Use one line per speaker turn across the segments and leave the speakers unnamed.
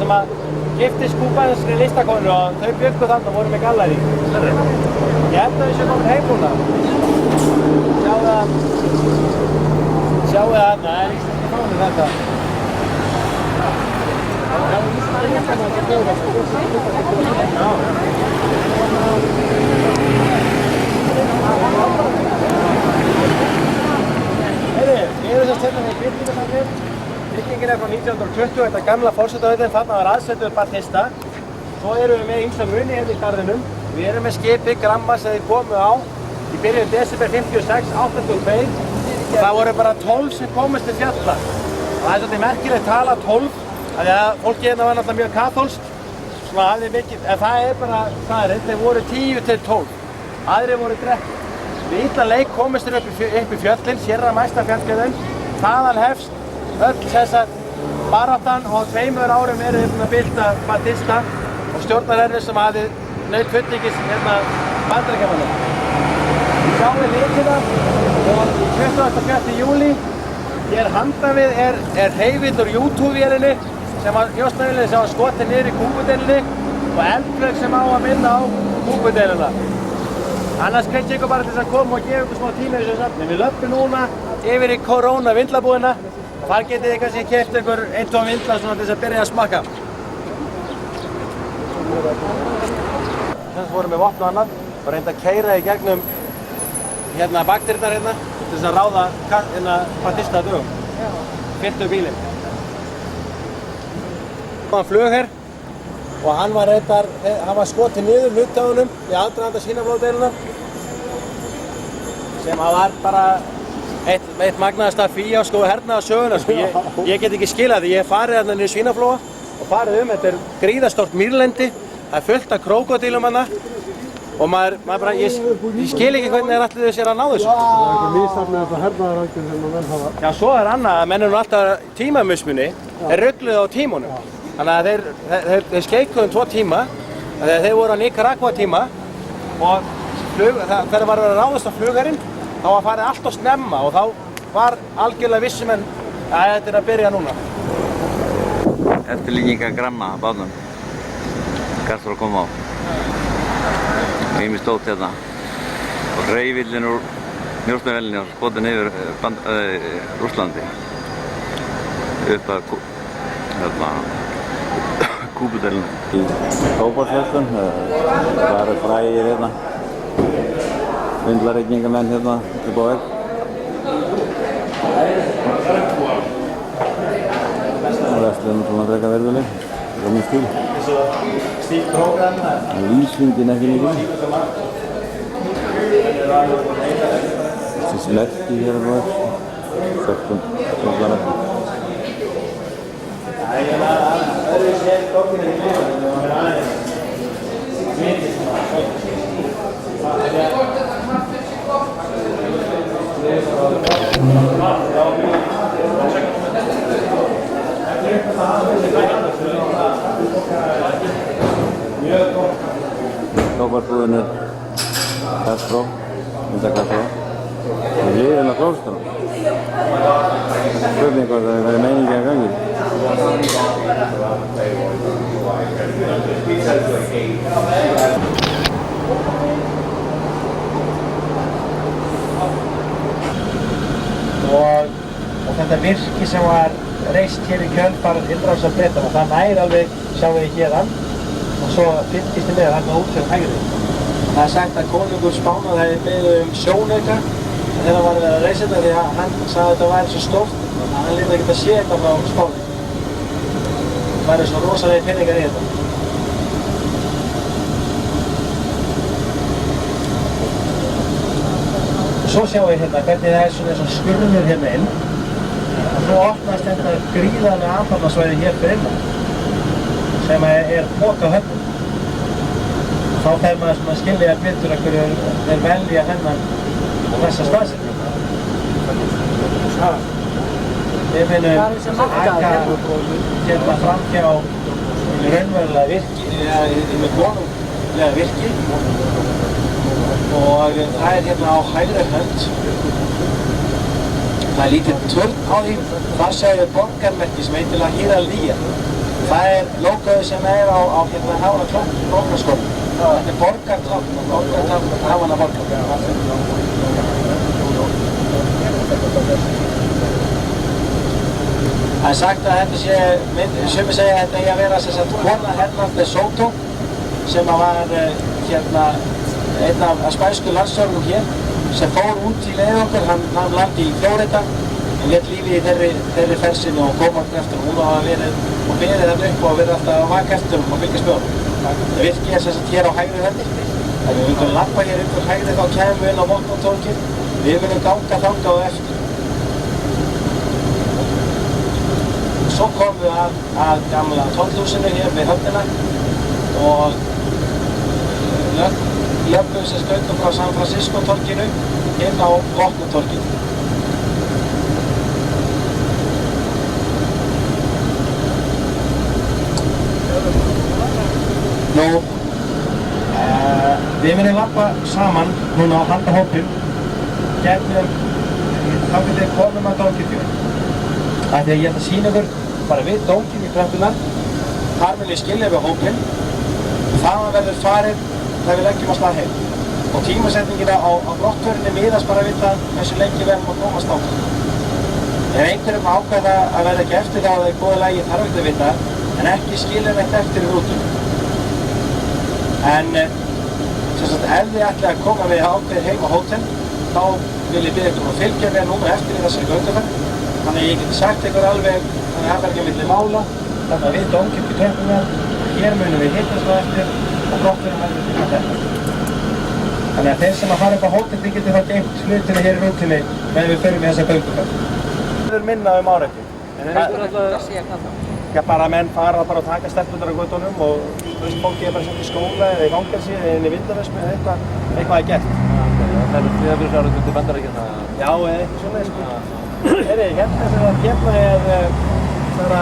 sem að giftist kúbanskri listakonu og þau bjuggu þarna og voru með gallerí. Ég held að við séum komin heim núna. Sjáu það þarna, það íslenska fáni þetta. Við erum þess hérna með byggingarsafnið. Byggingin frá 1920, þetta gamla forsetahöllin, þarna var aðsetur Batista. Svo erum við með ýmsa muni hérna í garðinum. Við erum með skipi Gramma sem þið komu á í byrjun desember 56, 82. Og það voru bara 12 sem komist til fjalla. Og það er svolítið merkilegt tala 12, af því að fólki hérna var náttúrulega mjög kaþólskt. Svona hafði mikið, en það er bara staðreynd, þeir voru 10 til 12. Aðrir voru 13. Við illa leik komist þeir upp í fjöllin, Sierra Maestra fjallgjöðin. Þaðan hefst öll þessar baráttan og 2 árum eru þeir búin að bylta Batista og stjórnarherfið sem hafði naut fulltingis hérna Bandaríkjamönnum. Við sjáum við litina og 24. júlí hér handan við er hreyfill úr YouTube-vélinni sem var njósnavélinni sem var skotin niður í kúpudeilunni og eldflaug sem á að minna á kúpudeiluna. Annars hvet ég ykkur bara til þess að koma og gefa ykkur smá tíma í þessu safni. Við löpum núna yfir í Corona vindlabúðina og þar getið þið kannski keypt ykkur 1-2 vindla svona til þess að byrja að smakka. Þess vorum við vopn og annað og reynda að keyra í gegnum hérna bakdyrnar hérna til þess að ráða hérna Batista að dögum. Fylltu bílinn. Það var flugherr og hann var skotið niður hluti á honum í aðdraganda Svínaflóðdeilunnar sem var bara eitt magnaðasta fíaskó hernaðarsögunnar. Ég get ekki skilað því ég hef farið þarna niður Svínaflóa og farið þetta er gríðastórt mýrlendi, það er fullt af krókódílum hana og maður bara, ég skil ekki hvernig þeir allir sér að ná þessu.
Það er eitthvað mísafnið af hernaðaraðgerðum sem menn hafa.
Já, svo er annað að menn eru alltaf tímamusmunni, þeir rugluðu á tímunum. Þannig að þeir skeikuðu 2 tíma, þegar þeir voru á Nicaragua tíma og þegar var að ráðast á flugherinn, þá var farið allt of snemma og þá var algjörlega vissum en að þetta er að byrja núna.
Eftirlíkinga Gramma að bátnum. Gastur að koma á. Ími stótt hérna. Og hreyfillinn úr njósnavélinni og skotin yfir Rússlandi. Upp að Kúpudeilunni. Í tóbaksverslun, það eru frægir hérna. Vindlareykingamenn hérna upp á vegg. Verslun svona frekar verðuleg, mjög stíl. Lýsingin ekki mikið. Þessi smerki hér á vegg. 16 merki. Tóbaksbúðin Castro, mynda Castro. Það er liðin á klóstunum. Spurning hvort það er meiningi að gangi.
Og þetta virki sem var reist hér í kjölfar innrásar Bretanna, það nær alveg, sjáum við hérðan og svo fylltist þið með þarna út fyrir hægri. Það er sagt að konungur Spánar hefði beðið sjónauka þegar hann var að vera að reisa þetta því að hann sagði að þetta væri svo stórt að hann lítið ekki að sé þetta frá Spáni. Það væri svo rosalega peningar í þetta. Svo sjáum við hérna hvernig það er svona skurður hérna inn og svo opnast þetta gríðarlega athafnasvæði hér fyrir innan sem er pokahöfn. Þá fer maður svona að skilja betur að hverju þeir velja hennan og þessa staðsetningu. Við finnum akka hérna framhjá raunverulega virki, með konunglega virki og það er hérna á hægri hönd. Það er lítið törn á því, þar sjáum við borgarmerki sem heitir La Giraldilla. Það logoið sem á hérna Hávana borgarskóla. Þetta borgartákn, Hávana borgar. Það sagt að þetta sé, sumir segja að þetta eigi að vera kona Hernán de Soto sem var hérna einn af spænsku landstjórnum hér sem fór út í leið okkur, hann nam land í Flórida og lét lífi í þeirri fersinni og kom okkur eftir. Hún hafa verið og beðið þarna upp og verið alltaf að vaka eftir og fylgjast með honum. Það virkið hér á hægri hendi. Ef við myndum lappa hér upp úr hægri þá kemum við inn á Vopnatorgið. Við munum ganga þangað á eftir. Svo komum við að gamla tollhúsinu hér við höfnina og löpum göngum frá San Francisco torginu inn á Vopnatorgið. Við munum lappa saman núna á handahópum gegnum þá getum við komum að Dómkirkjunni. Það er því að ég ætla að sýna ykkur bara við Dómkirkjutröppurnar. Þar vil ég skilja við hópinn. Þaðan verður farið þegar við leggjum af stað heim. Og tímasetningin á brottförinni miðast bara við það hversu lengi við erum að komast áfram. Ef einhverjum ákveða að verða ekki eftir þá er það góða lagi þarf ekki að vita en ekki skilja neitt eftir í rútunni. En ef þið ætlið að koma við ákveðið heim á hótel þá vil ég biðja ykkur að fylgja mér núna eftir í þessari gönguferð. Þannig að ég geti sagt ykkur alveg, þannig að það verður ekki milli mála, þannig að við Dómkirkjutröppurnar, hér munum við hittast á eftir og brottförin verður til þetta. Þannig að þeir sem að fara upp á hótel, þið getur þá geymt hlutina hér í rútunni meðan við förum í þessa gönguferð. Það verður minna áreiti. Já, bara menn fara bara að taka stelpurnar á götunum og fólki er bara sem í skóla eða í fangelsi eða inn í vindarversmi eða eitthvað er gert.
Það er friðarfélagsárið til Bandaríkjanna?
Já, eða eitthvað svona sko. Hérna er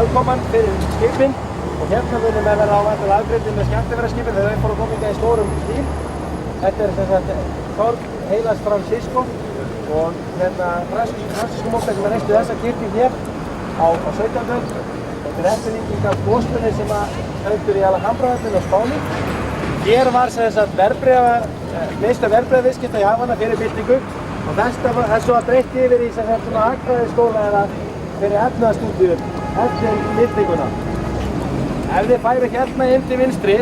aðkoman fyrir skipin og hérna munum við vera á afgreiðslu með skemmtiferðaskipin þegar við fórum að koma hingað í stórum stíl. Þetta er torg Heilags Francisco og Francisco-mótið sem reistu þessa kirkju hér á 17. öld. Þetta er eftirlíking af gosbrunni sem stendur í Alhambra-höfninu á Spáni. Hér var minnsta verðbréfaviðskipta í Havana fyrir byltingu og þetta er svo að breytti yfir í hagfræðiskóla eða fyrir efnaðarstúdíu eftir byltinguna. Ef þið færu hérna inn til vinstri,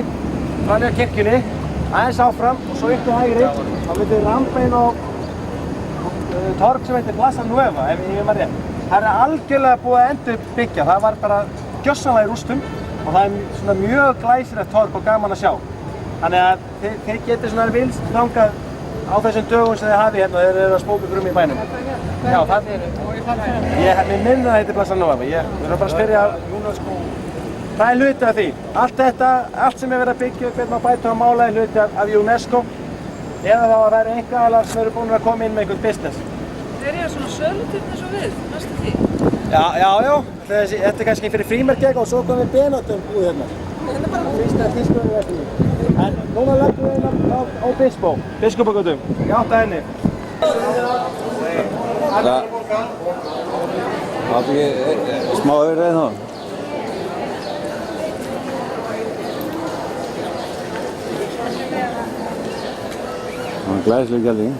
framhjá kirkjunni, aðeins áfram og svo upp til hægri, þá myndu þið rampa inn á torg sem heitir Plaza Nueva, ef ég maður rétt. Það er algjörlega búið að endurbyggja, það var bara gjörsamlega í rústum og það er svona mjög glæsilegt torg og gaman að sjá. Þannig að þið getur svona vilst þangað á þessum dögum sem þið hafið hérna og þeir eru að spóka ykkur í bænum. Já, mér minna það heitir Plaza Nueva, ég verður bara að spyrja það er hluti af því. Allt sem er verið að byggja upp, hvernig maður bæta að mála er hluti af UNESCO eða þá að það eru einkaaðilar sem eru búin að koma inn með einhvern business.
Þeir eru svona söluturn eins og við, næstu því?
Já. Þetta er kannski fyrir frímerkjeg og svo komum við Benetton búið hérna. Fyrsta tískuðum við eftir því. En núna leggjum við hérna á Biskupagötum, í átta henni.
Það er ekki smá öðru þá? Það er glæsileg gjalding.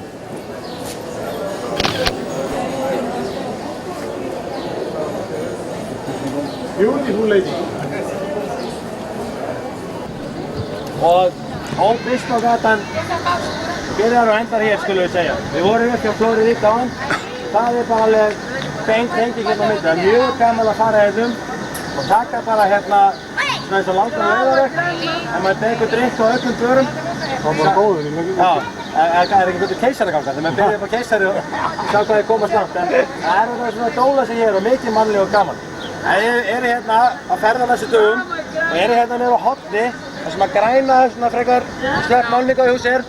Beautiful lady.
Og Biskupagatan byrjar og endar hér, skulum við segja. Við vorum upp hjá Flóri Rík á hann. Það er bara alveg beint tenging hérna á milli. Það er mjög gaman að fara hérna og taka bara hérna svona eins og langan laugarveg. Ef maður tekur drykk á öllum börum.
Það var bara góður í mjög.
Já, það er ekki einhvern keisaraganga þegar maður byrjar upp á keisari og sjá hvað þið komast langt. En það er bara svona dóla sem hér og mikið mannleg og gaman. Það eru hérna að ferða þessu dögum og eru hérna niður á horni þar sem að græna svona frekar slepp málningahús er.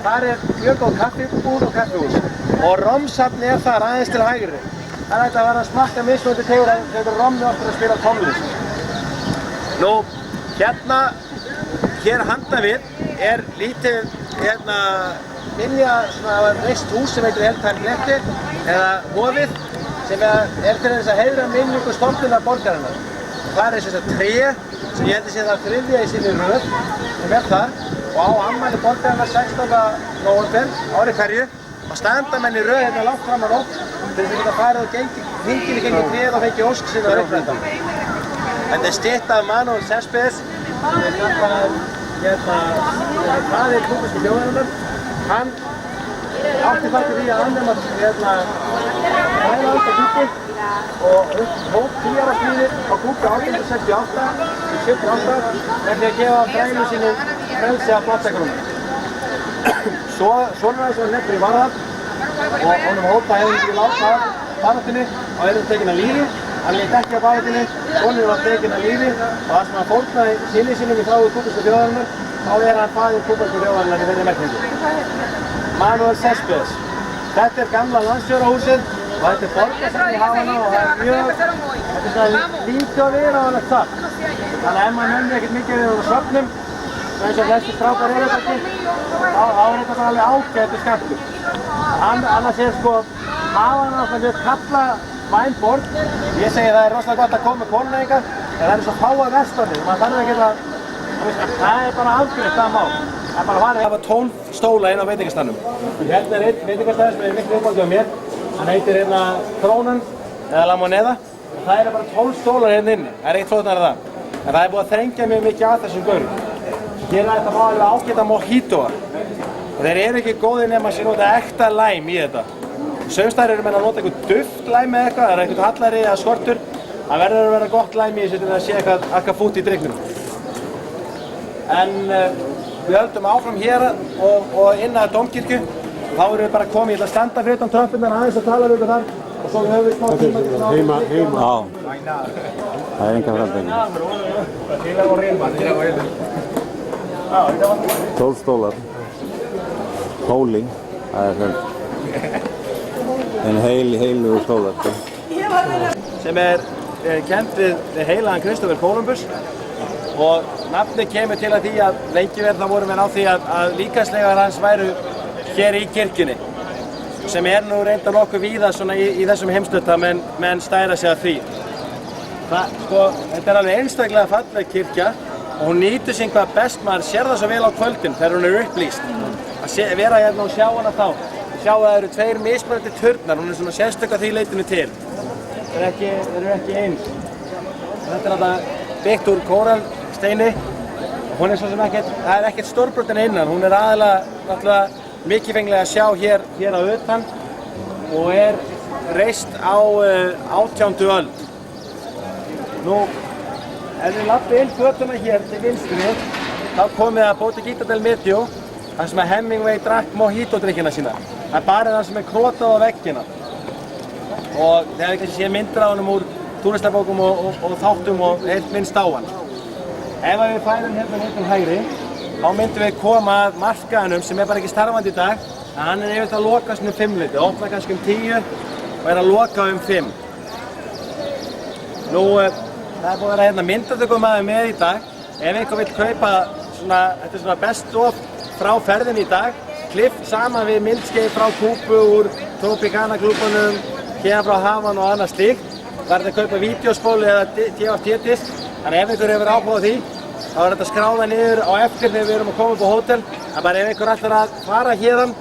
Þar er mjög góð kaffibúð og kaffihús og romsafni er þar aðeins til hægri. Það er hægt að vera að smakka mismunandi tegur en þegar rommi oftar að spila tónlist. Nú, hér handan við er lítið minja svona reist hús sem heitir Eldheim Kletti eða Hofið sem er til þess að heiðra minningu stoltunar borgarinnar. þar sem ég held að sé það þriðja í sinni röð sem þar og á afmæli borgarinnar 16. nóvember árið hverju og standa menn í röð hérna langt fram á nótt til þess að geta farið og hringinn í gegnum tréð og fengið ósk sinni að uppræta. Þetta stytta af Manuel Céspedes sem faðir kúbísku þjóðarinnar. Hann átti þátt í því að afnema þrælahaldi og hóf 10 ára stríðið á Kúbu 1868 til 78 með því að gefa þrælum sínum frelsi af bláttækurunum. Sonur hans var nefndur í varðhald og honum hóta hefði ekki láta baráttunni og hefði tekinn að lífi. Hann lét ekki á baráttunni, sonur var tekinn að lífi og það sem hann fórnaði syni sínum í þágu kúbísku þjóðarinnar, þá hann faðir kúbísku þjóðarinnar í þeirri merkingu. Manuel Céspedes. Þetta er gamla landsstjórahúsið og þetta er borgarsafn í Havana og það er mjög, þetta er svona lítið að vera á hann að satt. Þannig að ef maður nefnir ekkert mikið við á söfnum, eins og flestir strákar eru þetta ekki, þá er þetta bara alveg ágætur skemmtur. Annars er sko Havana alltaf mjög kalla væn borg. Ég segi það er rosalega gott að koma með konuna hingað, en það eru svo fáa vestanir, maður þarf ekki að, það er bara afgreitt það mál. Það er bara að hafa 12 stóla inn á veitingastannum. Hérna er einn veitingastæður sem er miklu uppáldið á mér. Hann heitir hérna Krónan eða La Moneda og það eru bara 12 stólar hérna inni. Það er eitt flóknara það. En það er búið að þrengja mjög mikið að þessum gaurum. Hér er þetta málega ágæta mojitoa. Og þeir eru ekki góðir nema að sé nota ekta læm í þetta. Sumstaðar eru menn að nota eitthvað duft læm eða eitthvað, það er eitthvað hallari eða skortur. Það verður að vera gott læm í þessu til að sé eitthvað fút í dryknum. En við höldum áfram hér og inn að Dómkirkju. Þá erum við bara komið, ég ætla að standa fyrir utan tröppurnar aðeins að tala við ykkur þar og svo höfum við smá tíma til að
Heima.
Já. Það er enga framtækning. 12 stólar. Hóling. Það er svona. En heilugur stólar.
Sem er kennt við heilagan Kristófer Kólumbus og nafnið kemur til að því að lengi vel þá vorum við á því að líkamsleifar hans væru hér í kirkjunni sem er nú reyndar nokkuð víða svona í þessum heimshluta menn stæra sig að því. Þetta er alveg einstaklega falleg kirkja og hún nýtur sín hvað best, maður sér það svo vel á kvöldin þegar hún er upplýst. Að vera hérna og sjá hana þá. Sjá að það eru 2 mismunandi turnar, hún er svona sérstök að því leitinu til. Þeir eru ekki eins. Þetta er náttúrulega byggt úr kóralsteini. Hún er svo sem það er ekkert stórbrotin innan, hún er aðalega náttúrulega mikilfenglega að sjá hér á utan og er reist á 18. öld. Nú, ef við lappum inn götuna hér til vinstri, þá komum við að Bodeguita del Medio, þar sem að Hemingway drakk mojito-drykkina sína. Það er bara það sem er krotað á veggina. Og þegar við kannski séð myndir á honum úr túristabókum og þáttum og heilt minnst á hann. Ef við færum hérna til hægri, þá myndum við koma að markaðinum sem er bara ekki starfandi í dag, en hann er yfirleitt að lokast um 5-leytið, opna kannski 10 og er að loka 5. Nú, það er búið að vera hérna myndatökumaður með í dag. Ef einhver vill kaupa svona, þetta er svona best of frá ferðinni í dag, klippt saman við myndskeið frá Kúbu úr Tropicana-klúbunum, hérna frá Havana og annað slíkt. Það er að kaupa vídeospólu eða DVT-disk, þannig ef einhver hefur áhuga á því, þá er þetta skráða niður á eftir þegar við erum að koma upp á hótel. En bara ef einhver ætlar að fara héðan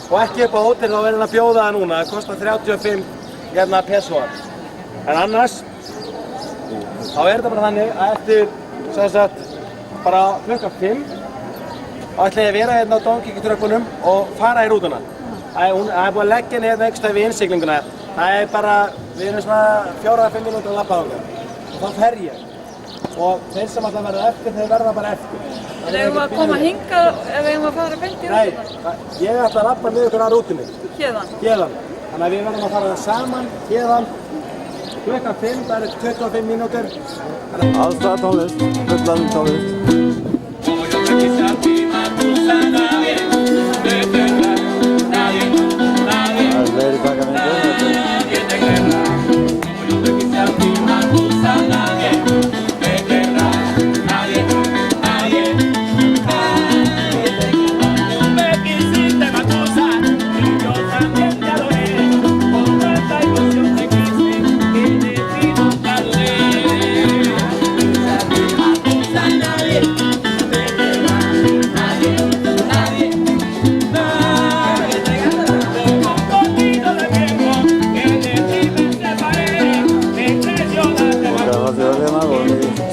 og ekki upp á hótel, þá verður hann að bjóða það núna. Það kostar 35 pesoar. En annars, þá er þetta bara þannig að eftir bara klukkan 5, þá ætla ég að vera hérna á Dómkirkjutröppunum og fara í rútuna. Það er búið að leggja henni hérna einhvers staðar við innsiglinguna. Það er bara, við erum svona 4-5 mínútur að labba þangað. Og þá fer ég. Og þeir sem ætla að verða eftir, þeir verða bara eftir.
En eigum við að koma hingað ef við eigum að fara beint í rútuna?
Nei, ég ætla að labba með ykkur að rútunni.
Héðan?
Héðan. Þannig að við verðum að fara það saman, héðan. Klukkan 5, það eru 25 mínútur.
Allstað tónlist, fullan tónlist. Það er fleiri taka myndir.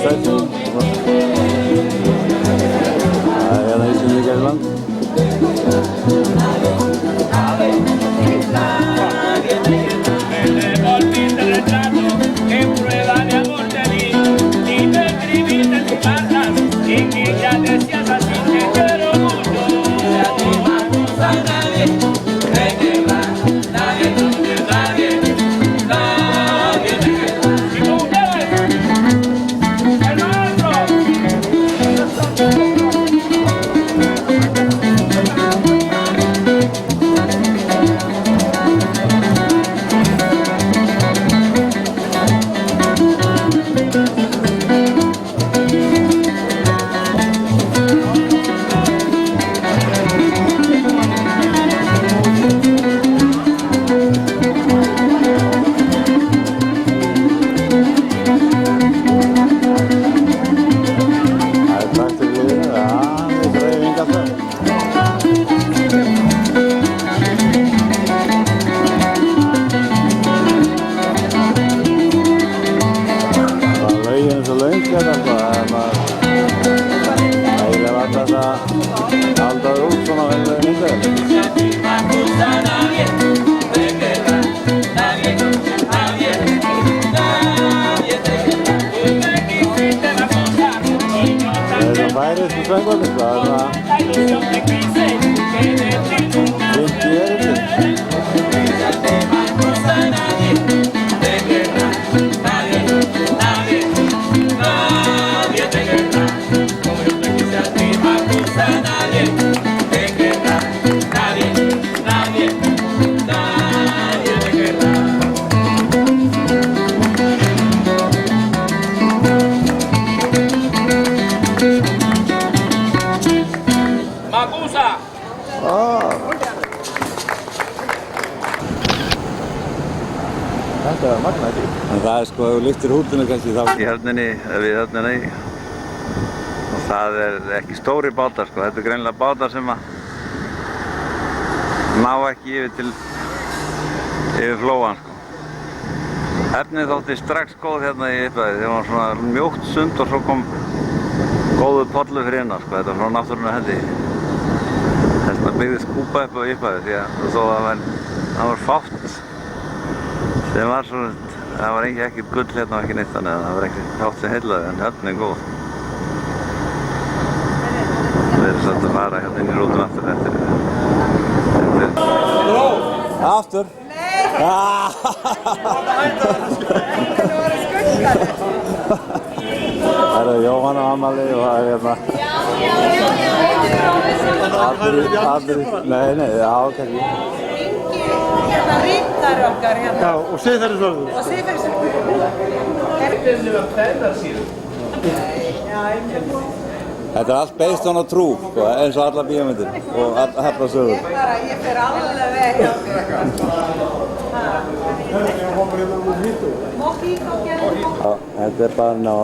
sætum. Það er hérna Íslendingaland.
Þetta var magnað því.
En það sko, ef þú lyftir húddinu kannski þá í höfninni, við höfnina í. Og það ekki stóri bátar sko, þetta greinilega bátar sem að ná ekki yfir flóan sko. Efnið þótti strax góð hérna í upphafi, það var svona mjótt sund og svo kom góður pollur fyrir innan sko, þetta var frá náttúrunnar hendi. Þess vegna byggðist kúpa upp á upphafi því að þó að það var fátt. Það var svona, það var ekkert gull hérna og ekki neitt þannig að það var ekkert fátt sem heillaði en höfnin er góð. Við erum svolítið að fara hérna inn í rútum aftur eftir.
Aftur?
Nei!
Það eru Jóhann og Amali og það hérna... Allir... Nei, já, kannski.
Hérna rítar okkar hérna.
Já, og Siðferðisvörður.
Og Siðferðisvörður.
Þetta allt based on a true, sko, eins og alla bíómyndir og alla sögur.
Ég fer alveg veg hjá þér.
Já, þetta bara ná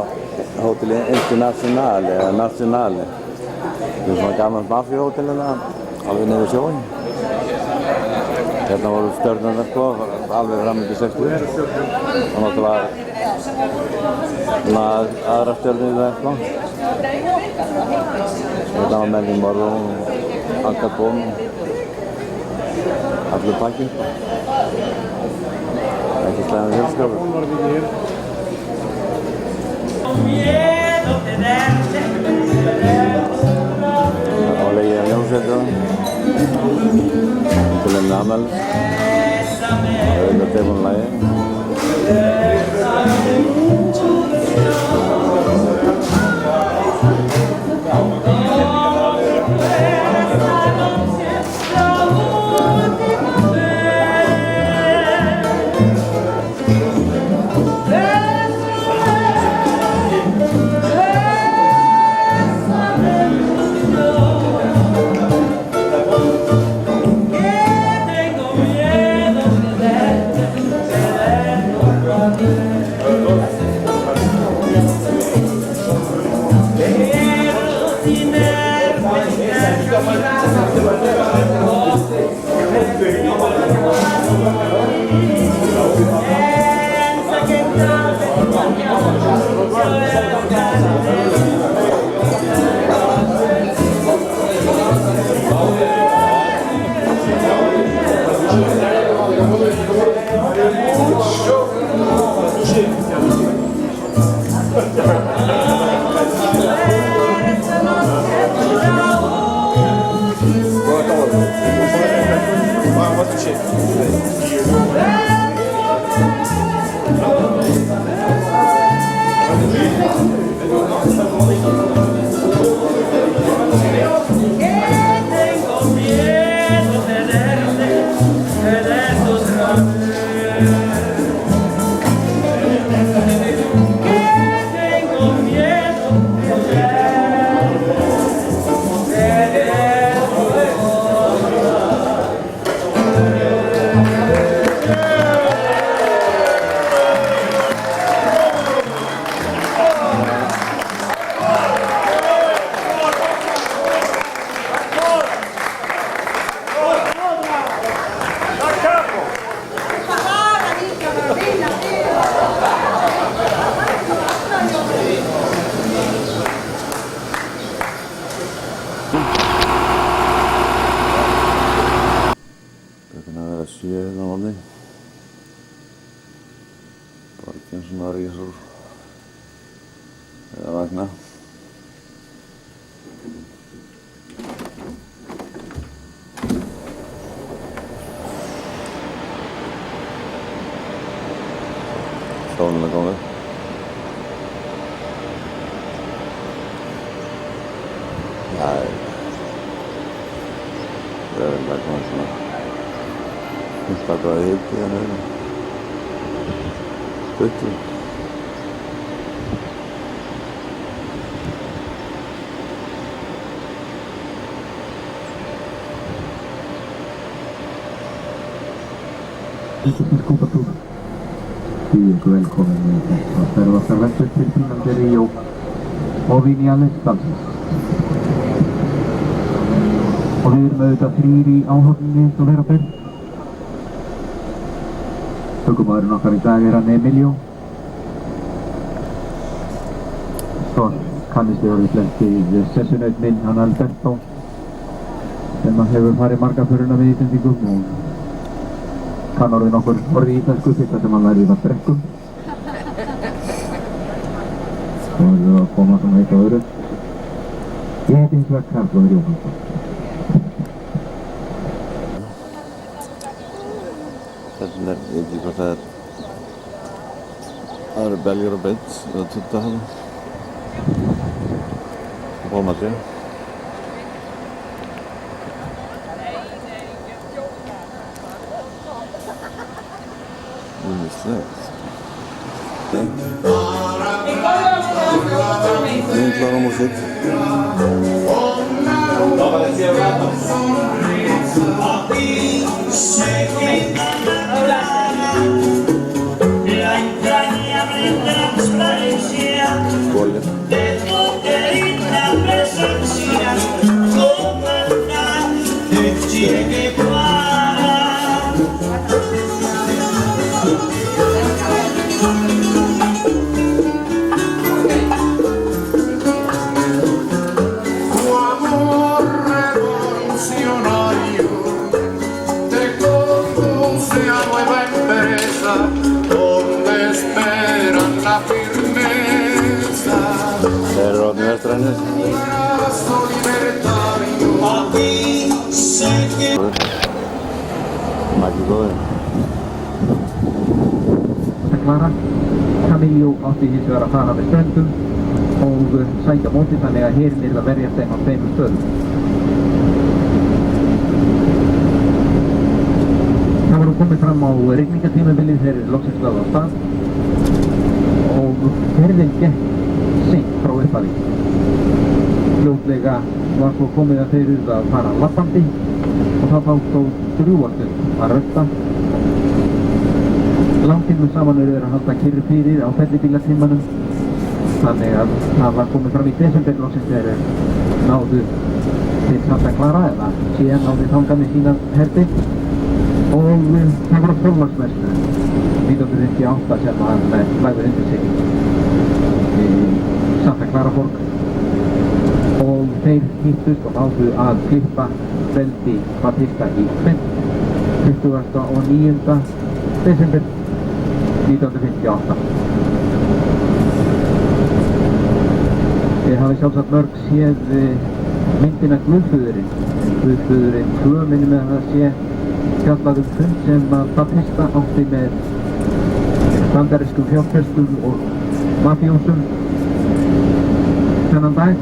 hóteli Internationale eða Nationale. Það er svona gammalt mafíuhótel hérna, alveg niður sjóin. Hérna voru stjörnurnar sko, alveg fram til 60. Og náttúrulega aðra stjörnur í það sko. Hérna var Marilyn Monroe, Al Capone, allur pakkinn. Ekki slæmur fjölskapur. Það var legið af Jónsveitunum. Til enn Amali. Það er auðvitað tilbúin lagi.
Pensa che
Borgin svona rísur eða vagna. Sólin komið. Það er komið svona 15 gráðu hiti hérna. Stuttur.
Kúpatúr. Ykkur velkomin í þetta ferðarferðarverkefni til Finnlandi Ríó og Vinales dansins. Og við erum auðvitað 3 í áhöfninni eins og vera ber. Ökumaðurinn okkar í dag er hann Emilio. Svo kannist þið orðið flest í sessunaut minn, hann Alberto, sem hefur farið marga föruna við Íslendingum og kann orðið nokkur orðið íslensku fyrsta sem hann lærði að brekkum. Svo erum við að koma svona eitt á öðru. Ég heiti hins vegar Karl Óðir Jóhannsson.
Þessin ég veit ekki hvað það eru belgjur og beint eða tutta hana. Bómatri. Ýmislegt. Vinklar og músík. Skålir. Þeir eru orðnir vestrænir. Maggi góður.
Klara, Camillo átti hins vegar að fara með ströndum og sækja móti þannig að herinn yrði að verjast þeim á 2 stöðum. Það voru komið fram á rigningatímabilið þegar loksins lögðu á stað og ferðin gekk seint frá upphafi. Fljótlega var svo komið að þeir yrðu að fara labbandi og það þá stóð drjúgastund að rölta. Langtímum saman eru þeir að halda kyrru fyrir á fellibílatímanum, þannig að það var komið fram í desember loksins þegar þeir náðu til Santa Clara eða síðan náðu þangað með sína herdi og það var á próflagsverðslu 1958 sem hann lagði undir sig í Santa Clara borg og þeir hittust og náðu að klippa veldi Batista í tvennt 29. desember 1958. Þið hafið sjálfsagt mörg séð myndina Guðföðurinn. Guðföðurinn 2 minnum með að það sé fjallað fund sem að Batista átti með bandarískum fjárfestum og mafíósum þennan dag,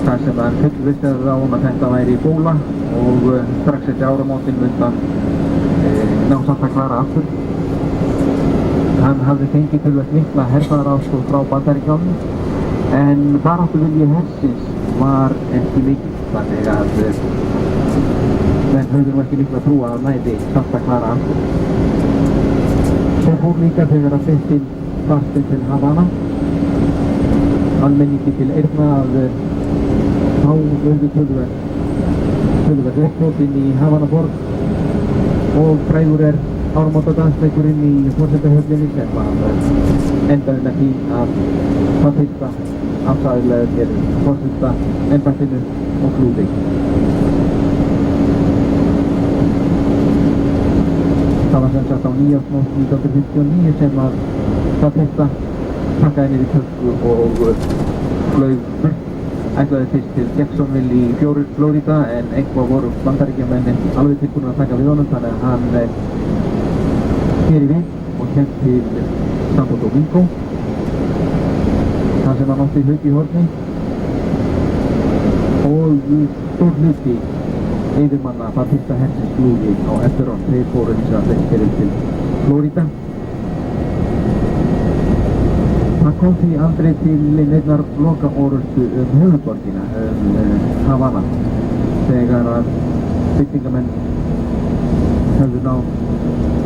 þar sem hann fullvissaði á að þetta væri bóla og strax eftir áramótin myndi hann ná Santa Clara aftur. Hann hafði fengið töluvert mikla hernaðaraðstoð frá Bandaríkjunum, en baráttuvilji hersins var ekki mikill, þannig að menn höfðu nú ekki mikla trú að hann næði Santa Clara aftur. Svo fór líka þegar að fyrstinn fastinn til Havana, almenningi til eyrna að þá urðu töluvert uppbrot í Havanaborg og frægur áramótadansleikurinn í forsetahöfninni sem að endaði með því að Batista afsagði sér forsetaembættinu og flúði. Það var sem sagt á nýársnótt 1959 sem að Batista pakkaði niður í tösku og flaug burt. Ætlaði fyrst til Jacksonville í Florida, en eitthvað voru Bandaríkjamenn alveg tilbúin að taka við honum, þannig að hann sneri við og hélt til Santo Domingo, þar sem hann átti hlut í horni, og stór hluti yfirmanna Batista hersins flúði á eftir hann. Þeir fóru hins vegar til Florida. Það kom því aldrei til neinnar lokaorrustu höfuðborgina, Havana, þegar að byggingarmenn höfðu náð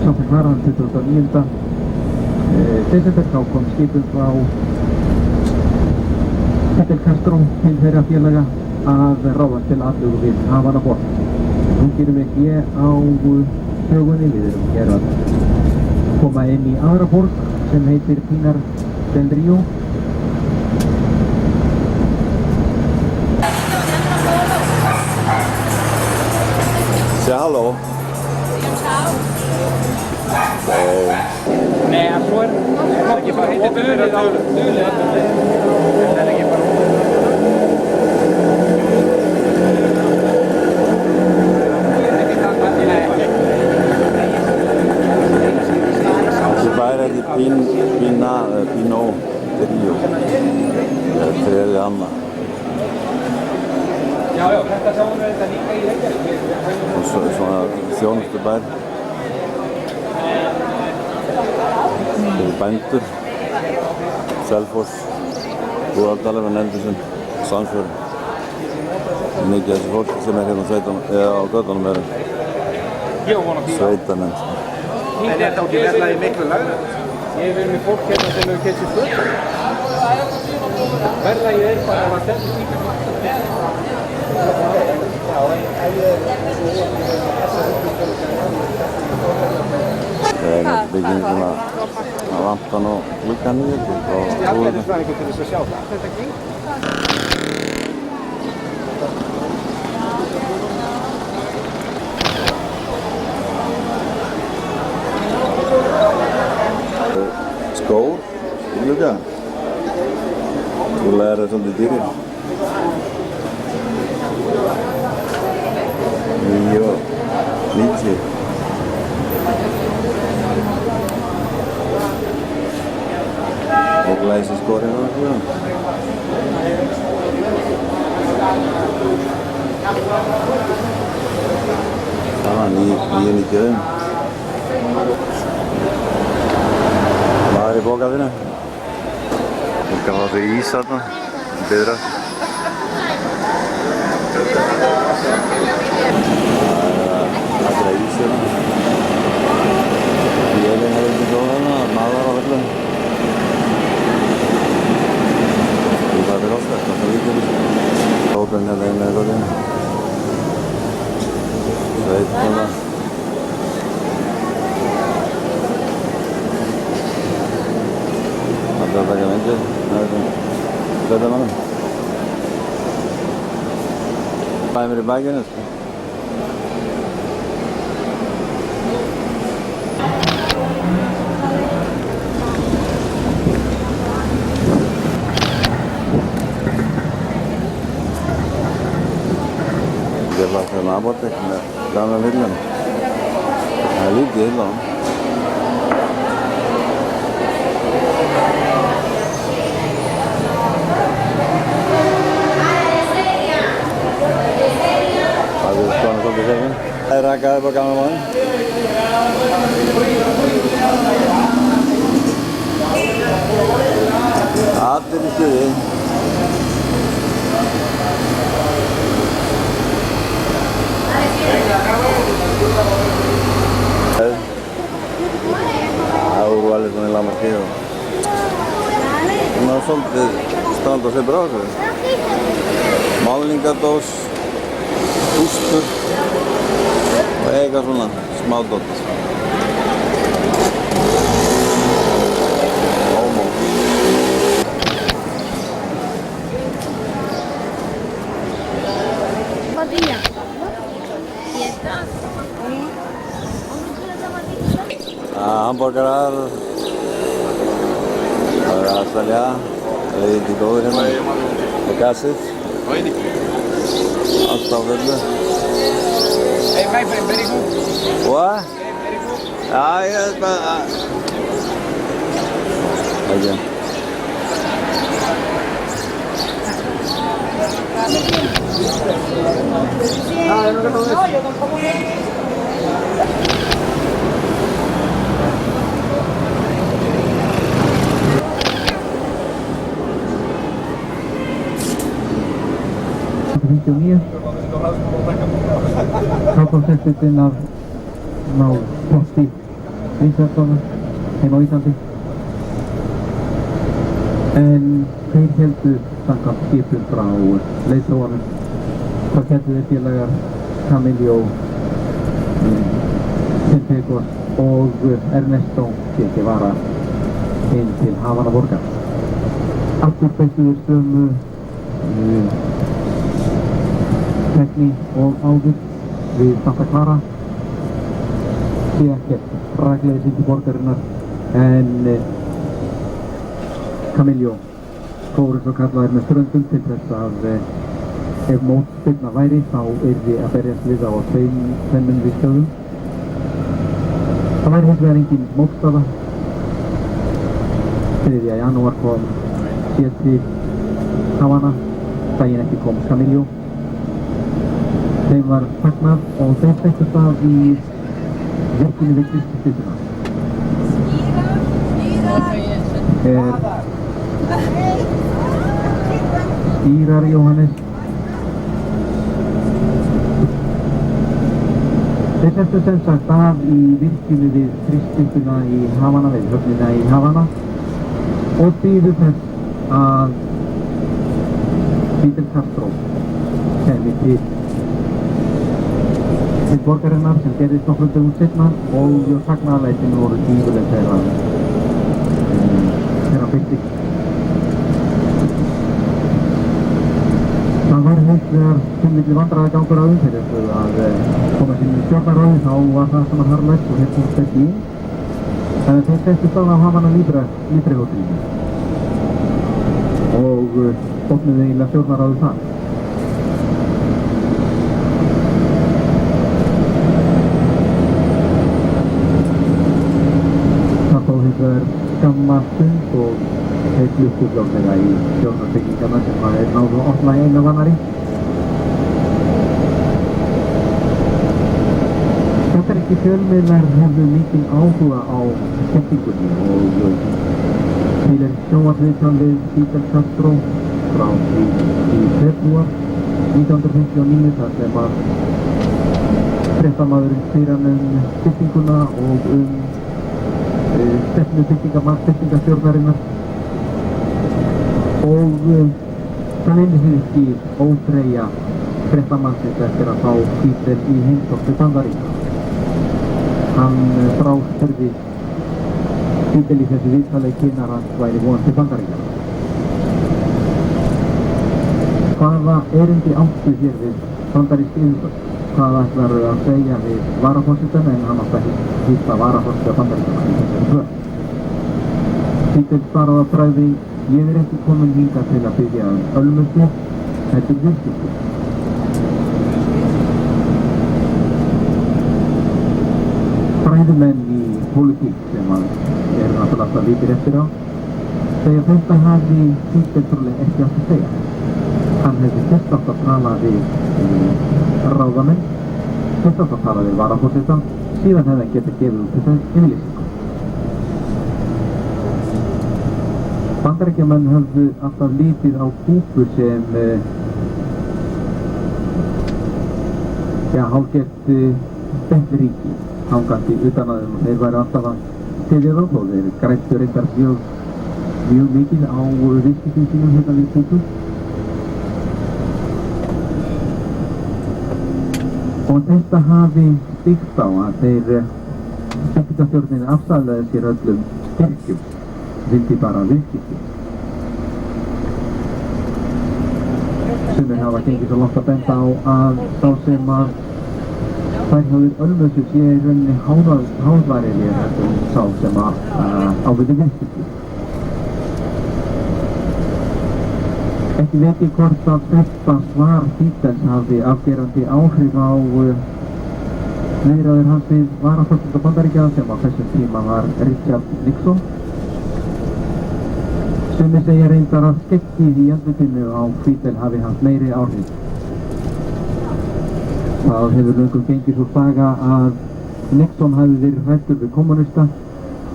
Santa Clara 29. desember. Þá kom skipum frá Fidel Castro til þeirra félaga að ráðast til atlögu við Havanaborg. Nú gerum við hér á sögunni, við erum hér að koma inn í aðra borg sem heitir Pinar del Río.
Säg hallå.
Nei, svo ekki bara heitir dulið á dulið. Það ekki bara
Þessi bær heitir Pinot del Río. Þetta er annað.
Já, þetta sáum við þetta líka í Reykjavík.
Og svona þjónustubær. Þetta eru bændur, Selfoss, Búðardalur og Nendursen, Sandfjörður. Mikið þessi fólk sem er hérna á götunum eru sveitamenn.
En er þetta ekki verðlagi miklu lagra? Ég hef með fólk hérna sem hefur keitt sér stöð. Verðlagi er bara að stefna líka.
Það er byggingin að lampan og gluggan í þetta.
Jarðeðlisfræðingur til þess að sjá það. Þetta gengur.
Skór í glugga. Trúlega er það svolítið dýrir. 9,90. Og glæsi skórin á þessu. Það var 9,90. Maður í bókafinu.
Fólk að fá sig ís þarna, biðrar.
Það er ís hérna. Vélinn hefur ekki góð hérna, maður á vellum. Það er ofta, það er líka. Hópinn hérna inn með góðinn. Sveit hérna. Það er að taka myndir. Það er þetta mannum. Það er mér í bækinu, sko. Þetta er lagt hérna apotek með gamla viljan. er lítið illa á. Það er svona svolítið segin. Það er rakaði bara gamla mann. Allir í stuði. Það voru alveg svona í lágmarki og svona svolítið standa og svipur á þessu. Málningadós, úspur og eitthvað svona smádótt. Ómó. Hamborgarar. Það er að selja. Leiðindi góður hérna. Og gassið. Allt á fullu.
Hey, my friend, very good.
What? Já, ég veit bara... Ekki.
Þá kom sérstundin að ná posti vinsælstóna heima á Íslandi. En þeir heldu samkvæmt skipum frá leiðsögunum. Þá kenndu þeir félagar Camillo, Pegos og Ernesto Che Guevara inn til Havana borgar. Aftur beittu þeir sömu tekni og áður við Santa Clara. Sé ekkert rakleiðis inn til borgarinnar en Camillo fór eins og kallaðir með ströndum til þess að ef mótspyrna væri þá yrði að berjast við á tvennum viðstöðum. Það væri hins vegar engin mótstaða. 3. janúar kom Che til Havana, daginn eftir kom Camillo. Þeim var fagnað og þeir settust að í verkinu við Kristustuna. Stýrar Jóhannes. Þeir settust sem sagt að í virkinu við Kristustuna í Havana, við höfnina í Havana og býðu þess að Fidel Castro kæmi til borgarinnar sem gerðist nokkrum dögum seinna og fagnaðarlætin voru gífurleg þegar hann birtist. Það var hins vegar mikil vandræðagangur á fyrir þess að koma sér í stjórnarráðið, þá var það saman harðlægt og hér komst ekki inn. Þannig að þeir settust á Havana Libre hótelinu og opnuðu eiginlega stjórnarráðið þar. Það er skamma stund og þeir fluttu fljótlega í stjórnarbyggingarna sem það er náðu að opna einu af annari. Bandaríski fjölmiðlar hefðu mikinn áhuga á skemmtingunni og til sjónvarpsviðtal við Fidel Castro frá því í febrúar 1959 þar sem að fréttamaðurinn spyr hann skemmtinguna og stefnu byggingarstjórnarinnar og það einnig ekki óþreyja fréttamannsins eftir að fá Fidel í heimsókn til Bandaríkjanna. Hann spurði Fidel í þessu viðtali hvenær hann væri von til Bandaríkjanna. Hvaða erindi áttu hér við bandarísk yfirvöld? Hvað ætlar að segja við varaforsetann en hann átti að hitta varaforseta Bandaríkjanna í þessari kvöld. Fidel svaraði að bragði: ég er ekki komin hingað til að biðja ölmusu, þetta er viðskipti. ræðumenn í pólitík sem eru náttúrulega alltaf lítir eftir á segja þetta hafi Fidel trúlega ekki átt að segja. Hann hefði fyrst átt að tala við ráðamenn, fyrst átt að tala við varaforsetann, síðan hefði hann getað gefið út þessa yfirlýsingu. Bandaríkjamenn höfðu alltaf litið á Kúbu sem hálfgert betliríki hangandi utan að þeim og þeir væru alltaf að styðja þá og þeir græddu reyndar mjög mikið á viðskiptum sínum hérna við Kúbu. Og þetta hafi byggt á að þeir sekretastjórnin afsalaði sér öllum styrkjum, vildi bara viðskipti. Sumir hafa gengið svo langt að benda á að sá sem að þær hafðir ölmusu sé í rauninni háðværilegir en sá sem að ábyrði viðskipti. Ekki veit ég hvort að þetta svar Fidels hafi afgerandi áhrif á viðræður hans við varaforseta Bandaríkjanna sem á þessum tíma var Richard Nixon. Sumir segja reyndar að skeggið í andlitinu á Fidel hafi haft meiri áhrif. Það hefur löngum gengið svo saga að Nixon hafi verið hræddur við kommunista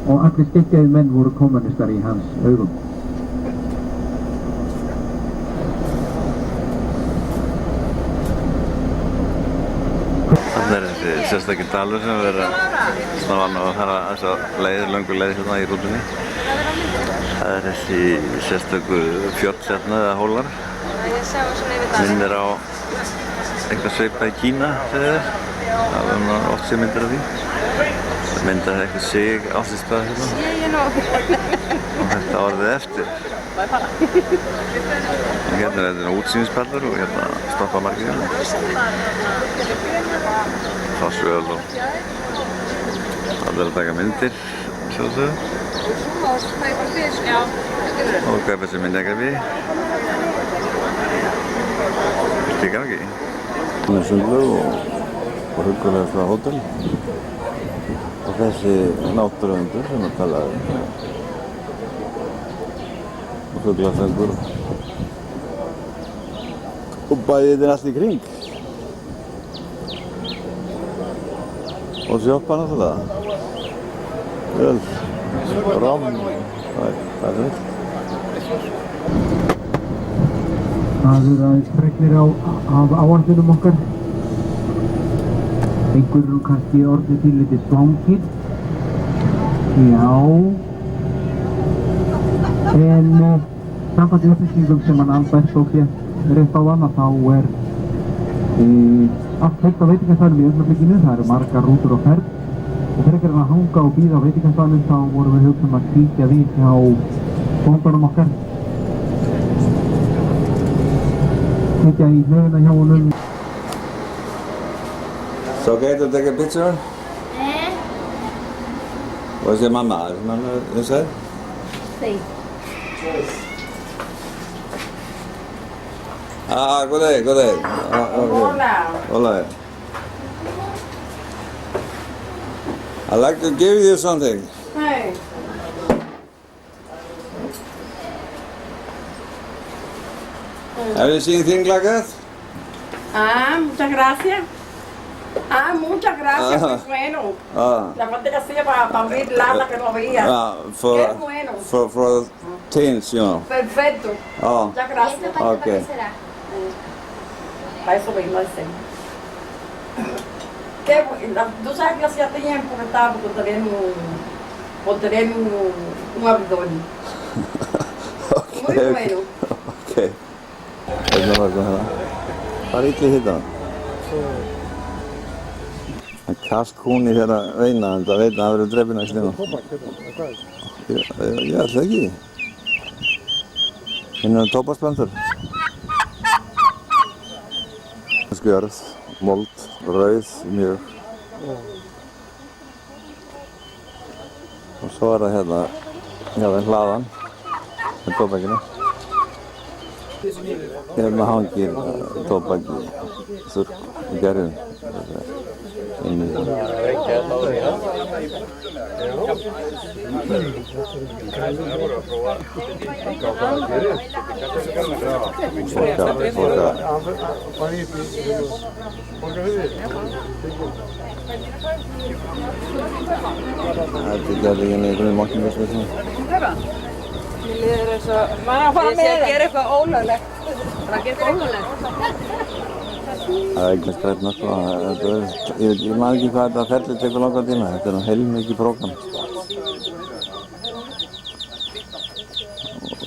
og allir skeggjaði menn voru kommunistar í hans augum.
Það þessi sérstakir dalur sem við erum að fara þessa löngu leið hérna í rútunni. Það þessi sérstöku fjöll hérna eða hólar. Minnir á eitthvað svipað í Kína, segir þeir. Það er oft sem myndir af því. Það myndar eitthvað sig á því stað hérna. Og þetta orðið eftir. Hérna er þetta útsýnispallur og hérna stoppa margir hérna. Fossvöl og allir að taka myndir, sjálfsögðu. Og kaupa sér myndagræfi. Þetta í gangi.
Það er sundlaug og huggulegasta hótel. Og þessi náttúruundur sem að tala og fuglafengur og bæðið allt í kring. Og sjoppa náttúrulega. Öl, rom, það er þetta.
Það eru aðeins fregnir af áætlunum okkar. Einhver eru kannski orðið til litið svangir. Já. En samkvæmt upplýsingum sem hann Alberto fékk rétt áðan að þá er allt heilt á veitingastaðnum í augnablikinu. Það eru margar rútur á ferð. Og frekar en að hanga og bíða á veitingastaðnum þá vorum við hugsað að kíkja við hjá bóndanum okkar. Kíkja í hlöðuna hjá honum.
It's okay to take a picture? Where's your mama? Is mama inside?
Sí.
Ah, go there, go there. Okay.
Hola.
Hola. I'd like to give you something.
Hey.
Have you seen things like that?
Ah, muchas gracias. Ah, muchas gracias,
Ah.
qué bueno.
Ah.
La parte que hacía para abrir lata que no había.
For,
Qué bueno.
for teens, you know.
Perfecto.
Oh,
Muchas gracias.
okay.
Para eso mismo ese. Qué bueno. Tú sabes que hacía tiempo que estaba por tener un abridor. Muy bueno.
Okay. Þetta var það. Hvað er illa hitta? Það kast kúni hérna veina, en það veit að það verður drefin að slima. Já, það ekki. Hérna er tóbaksplantur. Skjörð, mold, rauð, mjög. Og svo er það hérna hlaðan með tóbakinu. Hérna hangir tóbaki, þurrk í gerðum. Inni í það. Þetta er gerðingin í einhvern mokkinverslu.
Mér líður eins og ég sé að gera eitthvað ólöglegt. Það að gera eitthvað ólöglegt.
Það er ekki skrætna sko. Ég man ekki hvað þetta ferli tekur langan tíma. Þetta er heilmikið prógram.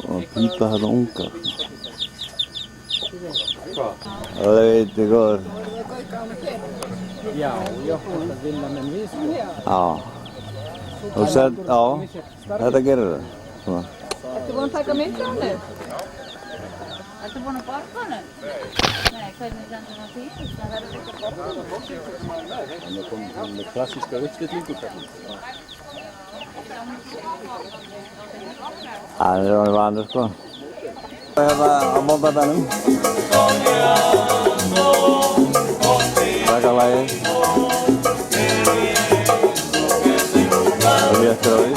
Og pípa þetta ungar. Það veit ég góður.
Já, ég hótt að vinna með mig sko.
Já. Og sett, já, þetta gerir það. Svona.
Ertu búinn að taka mynd á henni? Ertu búinn að borga henni? Nei, hvernig stendur það því? Það verður ekki að borga henni.
Hann er kominn með klassíska uppstillingu.
Það er vanur sko. Hérna á mótabænum. Taka lagið. Og léttir á því.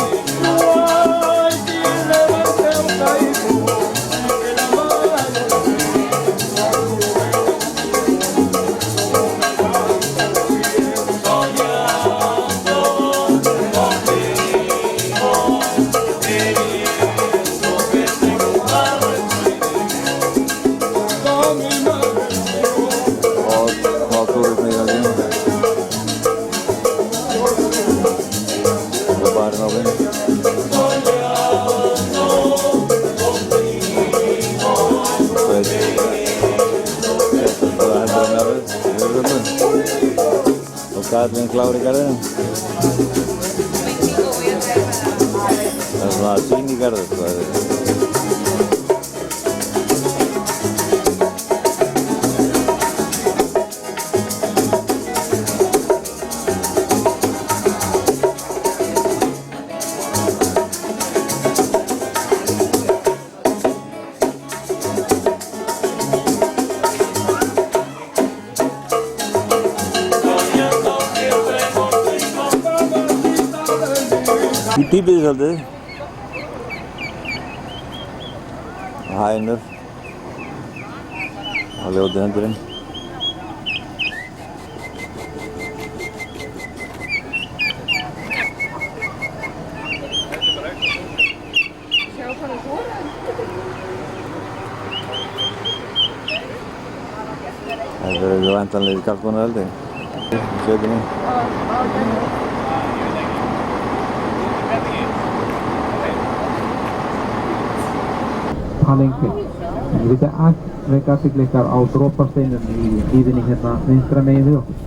Kallinn klár í garðinum. Það er svona sín í garðu sko. Pípið þið svolítið. Hænur. Og ljótið hendurinn. Þetta er ekki væntanlega kalkónareldi. Svetinni.
Palenque. Við vitum allt vekja athygli ykkar á dropasteinum í hlíðinni hérna vinstra megin við okkur.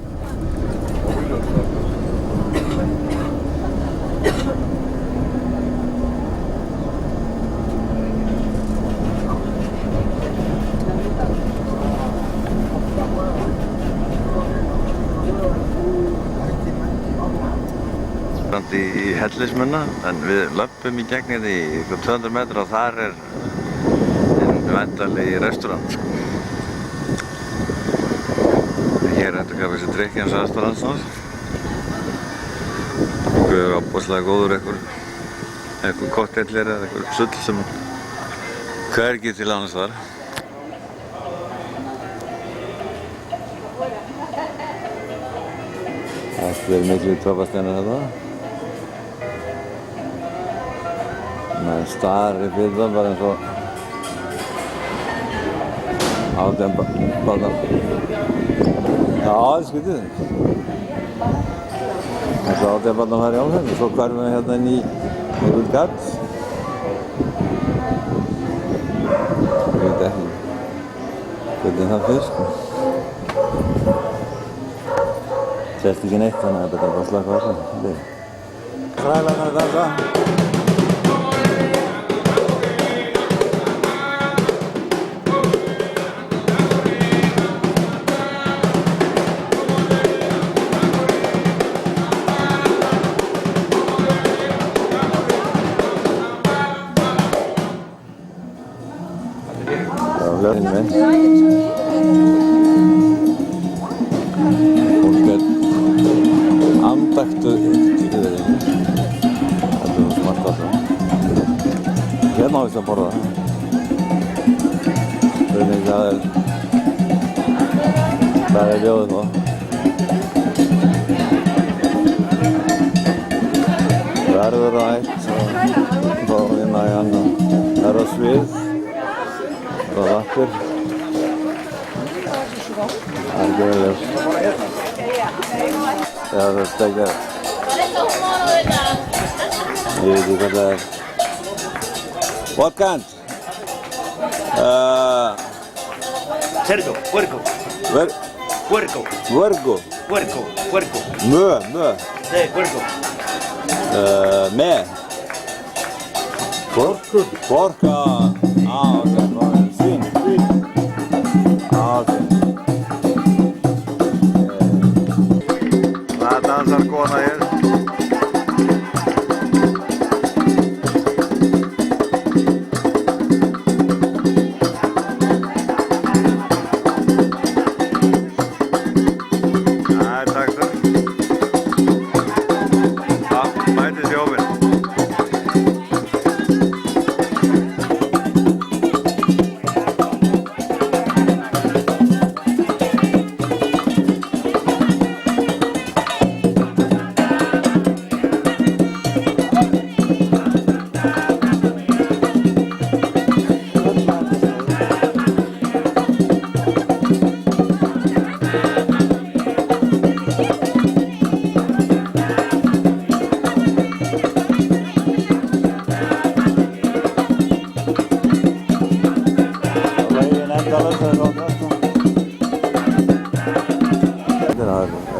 Í hellismunna, en við löpum í gegnir í 200 metra og þar er væntanlega í restaurant sko. Hér er þetta kannski drikkjans restaurant. Það er opaslega góður einhver koktellir eða einhver sull sem hvergi til annars þar.
Þetta er miklu toppasteinar þetta. Með starri fyrir bara eins og átjánbarnar. Já, það er skytið. Eins og átjánbarnar fær í áhrif og svo hverfum við hérna inn í einhvern gatt. Ég veit ekki hvernig það fyrir sko. Sést ekki neitt þannig að þetta er bara slaka á þessu. Þrælarnar dansa. Fólk er andaktu yfir þeim. Þetta er smart alltaf. Hérna á þess að borða. Það er ljóðið þá. Verður að eitt og vinna í annan. Það er á svið og lappir. Það er ekki vel ljós. Það er stekja. Ég veit ekki hvað það er. What kind?
Cerdo, puerco. Puerco.
Puerco.
Puerco. Puerco.
Mö.
Sí, puerco.
Me. Porca. Ok. Svin. Ok.
Það dansar kona hér.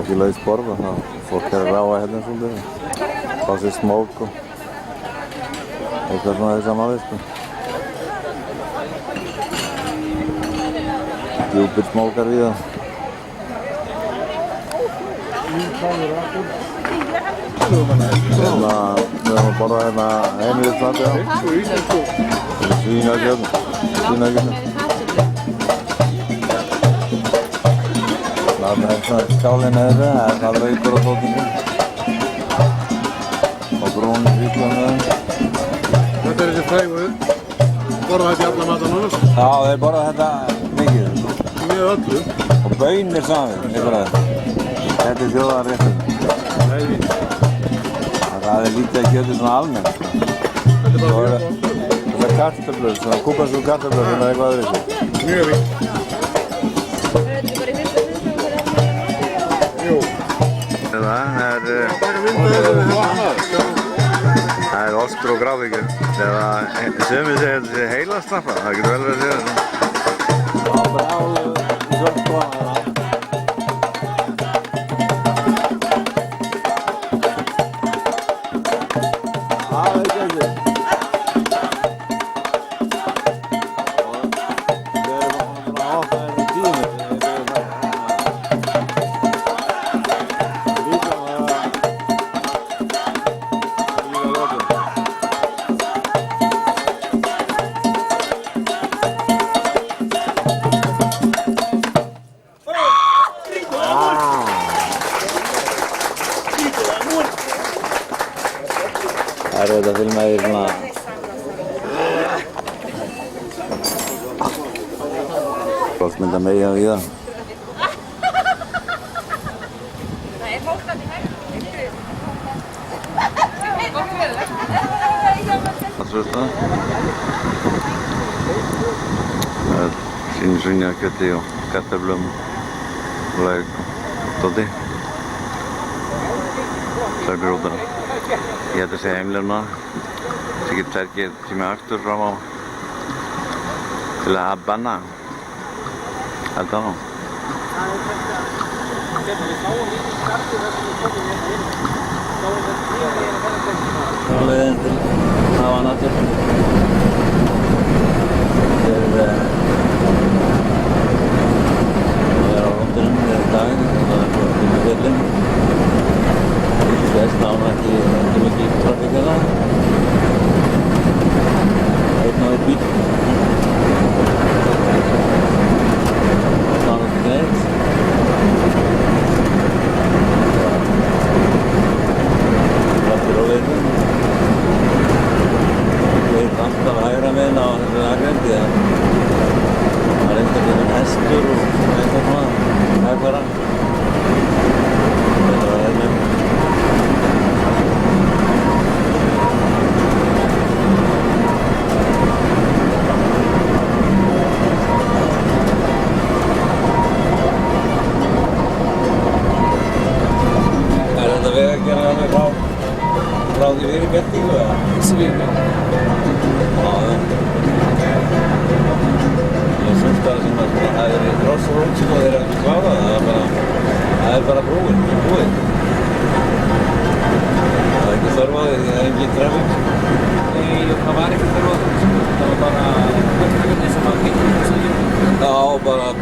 Ekki laus borða, fólk er að ráa hérna svolítið, fá sér smók og eitthvað svona þess að máli, sko. Djúpir smókar víða. Hérna, við erum að borða hérna heimilismat, já. Svínakjöt. Það er svona skálinn eða það er raukur á tókinu og brún hvítlaugur með þeim.
Þetta er þessi frægu, borða þetta í alla matanum.
Já, þeir borða þetta mikið.
Mjög öllu.
Og baunir saman, þetta er þjóðarréttur. Það er lítið að kjöta svona almennt.
Þetta er bara mjög gott.
Þetta er kartöflur, svona kúpansúr kartöflur sem er eitthvað öðruvísi.
Mjög vítt.
Það er ostur og grávíkjur. Eða sumir segja þetta sé heilaslappa, það getur vel verið að segja þetta.
Það er alveg svört kona hérna. Það er ekki ekki. Við erum bara að opna hérna tími. Það er auðvitað að filma því svona Lótsmynda megin og í það. Það svo það. Það er sínusvinjakjöti og kartöflum og lauk og dóti. Sauðbjörnrótara. Ég ætla að segja heimlega sikkert Sergei sem er aftur fram á til að banna held á nú. Það var leiðin til Havanatur. Við erum á róttunum í dag og það er bara til fjöllin. Þess nána ekki mikið trafík hérna. Einn og einn bíl.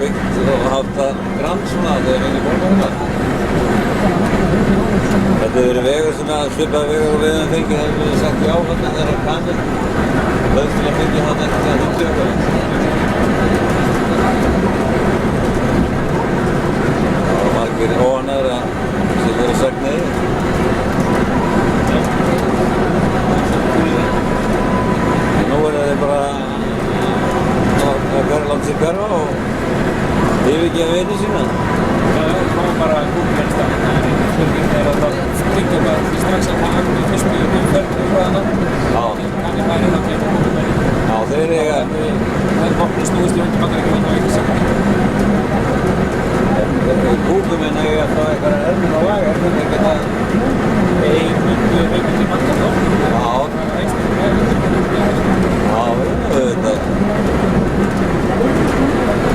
byggt og haft það grann svona þegar við komum hérna. Þetta hefur verið vegur sem að svipaði vegur og við höfum fengið þegar við sagt já hérna þegar kaninn lögst til að byggja hérna eftir að hugsa eitthvað. Það var margir óanæður að sem voru sagt nei. En nú er það bara að láta sig hverfa og yfirgefa vini sína.
Það kom bara Google-lista. Spurningin er að það kringum að því strax að það í fyrstu umferð umræðana. Þannig væri það kemur Google-menni.
Já, þeir eiga...
Það er vopnið snúist í undir Bandaríkjunum og ekki saman.
Google-menn eiga þá eitthvað erfinn á laga, er þetta ekki það?
Myndu til marga þótt.
Já. Já, auðvitað.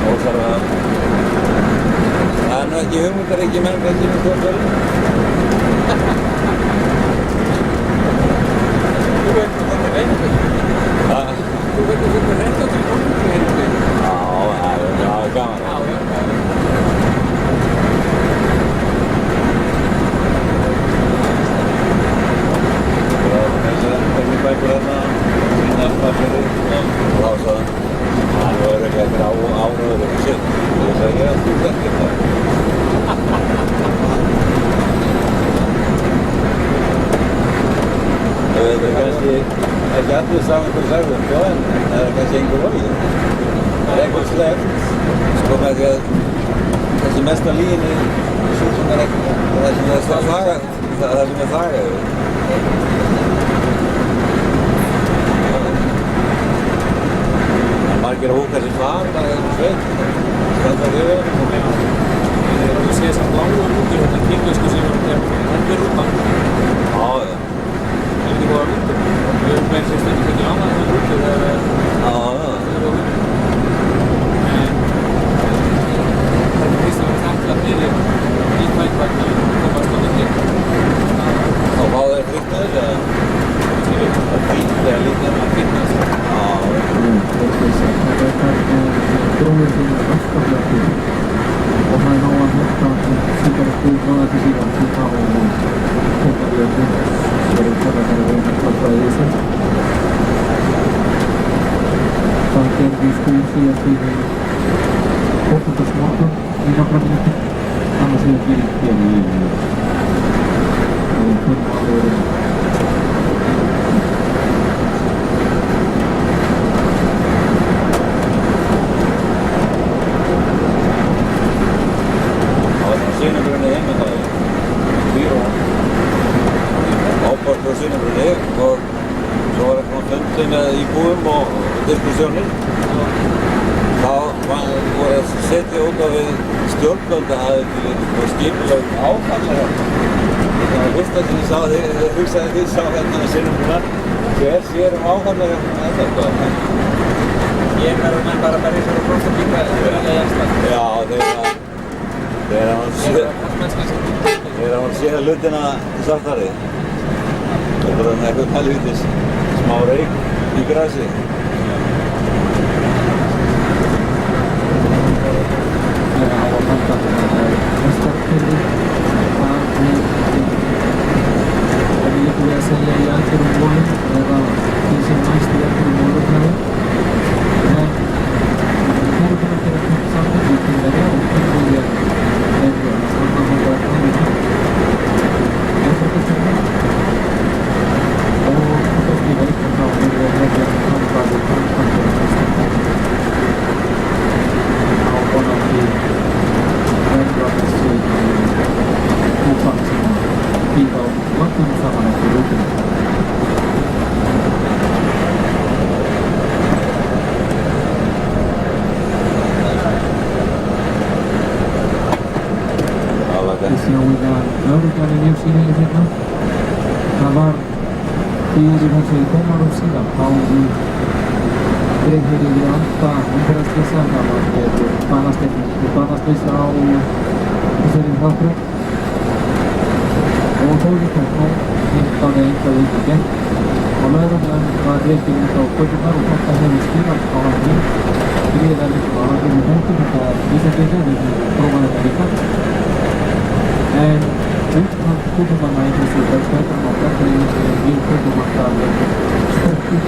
Óþarf að... Það nú ekki hugmyndaríki menn ekki með kvöldverðin.
Þú veit hvað þetta reynir. Þú veit hvað þetta reynir til hugmyndaríki.
Já, það er gaman. Bækur þarna, Vínarspaferi og þá sagði hann var ekki eftir áraður og sitt. Ég sagði ég að þú þekkir það. Það er kannski ekki allir saman hvað sagðum sko en það er kannski einhver logið. Það er einhver sleft sko með því að þessi mesta líginni svo sem er ekki það sem er þagað. Margir að húka sér far, bara hefur sveit, standa yfir það.
Þú séð samt lágur rútur hérna kringlausku sem er rútan.
Já, já.
Það er ekki góða rútur. Við höfum meira sér stundum ekki annað en rútur þegar það er rútur. En það er fyrst að vera þakklátt niður í tækvagn að komast á milli.
Þá fá þeir frítt með þessu, eða? Það er frítt eða lítið að finna þessu.
Gróður fyrir afskaplega til og það er ná að hætta síkara stíð frá þetta síðan til það og tóknarlega til verður þetta að vera að starta í þessu. Það gerði skúr síðast í 8. morgun í nokkra mínútur annars hefur fyrir hér í og fyrir að vera
Sýnabrunni heima það er byrjum ábort á Sýnabrunni og svo var eitthvað fundi með íbúum og diskussjónir. Þá voru að setja út á við stjórnvöld að hafa skipulag áfallahjálp. Það var fyrsta sem ég sá hugsaði því sá hérna með Sýnabrunna hver sér áfallahjálp með þetta.
Ég verður menn bara berja sér á prófstabíka eða einstaklega.
Já, þegar hann séð hlutina svartari. Það er bara eitthvað helvítis smá reyk í grasi.
Það er á að halda vestarfyrði. Það er líka við að selja í aðfyrum volum eða því sem næst í aðfyrum volumhæði. En það er bara að gera kemur saman í kynverja og kynverja lögreglan er mjög sýnileg hérna. Það var fyrir þessu tómarum síðan þá dreifir yfir 8 umferðarslysa. Það var banaslys á þessari hraðbraut og þó líka hittaði eitthvað undir gegn og lögreglan var rekin út á göturnar og þetta hefur skilað á hann gríðarlega miklu árangur í þetta Íslandinga, við höfum prófað þetta líka. En umfram fótboltamanna í þessu verðspöldum okkar, þá er mjög fótbolta sterkur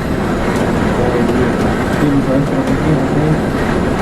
og við skilum það eftir að gera þeir